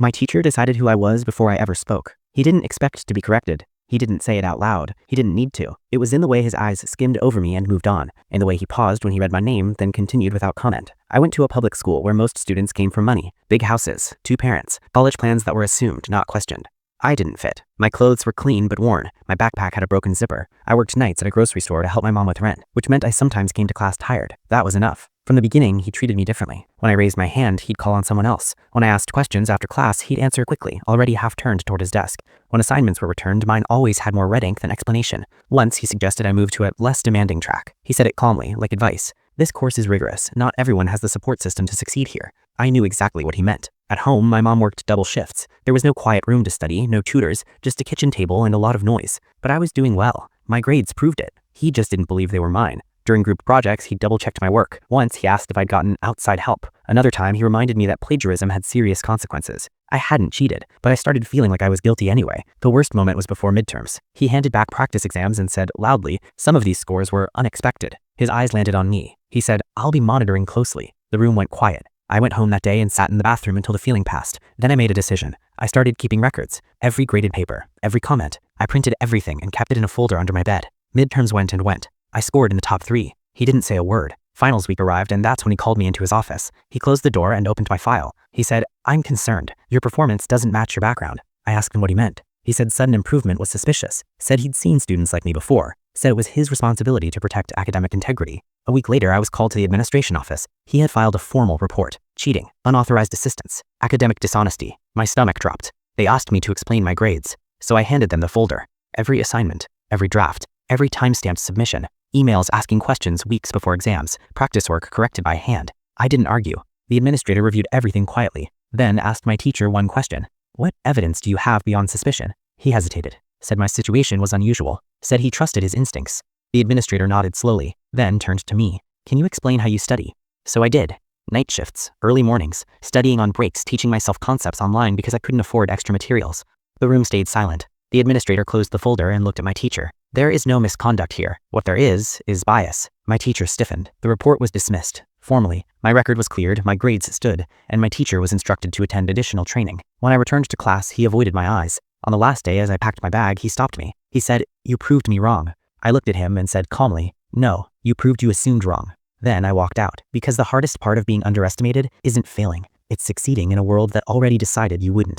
My teacher decided who I was before I ever spoke. He didn't expect to be corrected. He didn't say it out loud. He didn't need to. It was in the way his eyes skimmed over me and moved on, in the way he paused when he read my name, then continued without comment. I went to a public school where most students came from money, big houses, 2 parents, college plans that were assumed, not questioned. I didn't fit. My clothes were clean but worn. My backpack had a broken zipper. I worked nights at a grocery store to help my mom with rent, which meant I sometimes came to class tired. That was enough. From the beginning, he treated me differently. When I raised my hand, he'd call on someone else. When I asked questions after class, he'd answer quickly, already half-turned toward his desk. When assignments were returned, mine always had more red ink than explanation. Once, he suggested I move to a less demanding track. He said it calmly, like advice. This course is rigorous. Not everyone has the support system to succeed here. I knew exactly what he meant. At home, my mom worked double shifts. There was no quiet room to study, no tutors, just a kitchen table and a lot of noise. But I was doing well. My grades proved it. He just didn't believe they were mine. During group projects, he double-checked my work. Once, he asked if I'd gotten outside help. Another time, he reminded me that plagiarism had serious consequences. I hadn't cheated, but I started feeling like I was guilty anyway. The worst moment was before midterms. He handed back practice exams and said, loudly, some of these scores were unexpected. His eyes landed on me. He said, I'll be monitoring closely. The room went quiet. I went home that day and sat in the bathroom until the feeling passed. Then I made a decision. I started keeping records. Every graded paper, every comment. I printed everything and kept it in a folder under my bed. Midterms went and went. I scored in the top 3. He didn't say a word. Finals week arrived and that's when he called me into his office. He closed the door and opened my file. He said, I'm concerned. Your performance doesn't match your background. I asked him what he meant. He said sudden improvement was suspicious. Said he'd seen students like me before. Said it was his responsibility to protect academic integrity. A week later, I was called to the administration office. He had filed a formal report. Cheating, unauthorized assistance, academic dishonesty. My stomach dropped. They asked me to explain my grades. So I handed them the folder. Every assignment, every draft, every time-stamped submission, emails asking questions weeks before exams, practice work corrected by hand. I didn't argue. The administrator reviewed everything quietly, then asked my teacher one question. What evidence do you have beyond suspicion? He hesitated, said my situation was unusual, said he trusted his instincts. The administrator nodded slowly, then turned to me. Can you explain how you study? So I did. Night shifts, early mornings, studying on breaks, teaching myself concepts online because I couldn't afford extra materials. The room stayed silent. The administrator closed the folder and looked at my teacher. There is no misconduct here. What there is bias. My teacher stiffened. The report was dismissed. Formally, my record was cleared, my grades stood, and my teacher was instructed to attend additional training. When I returned to class, he avoided my eyes. On the last day, as I packed my bag, he stopped me. He said, You proved me wrong. I looked at him and said calmly, No, you proved you assumed wrong. Then I walked out, because the hardest part of being underestimated isn't failing. It's succeeding in a world that already decided you wouldn't.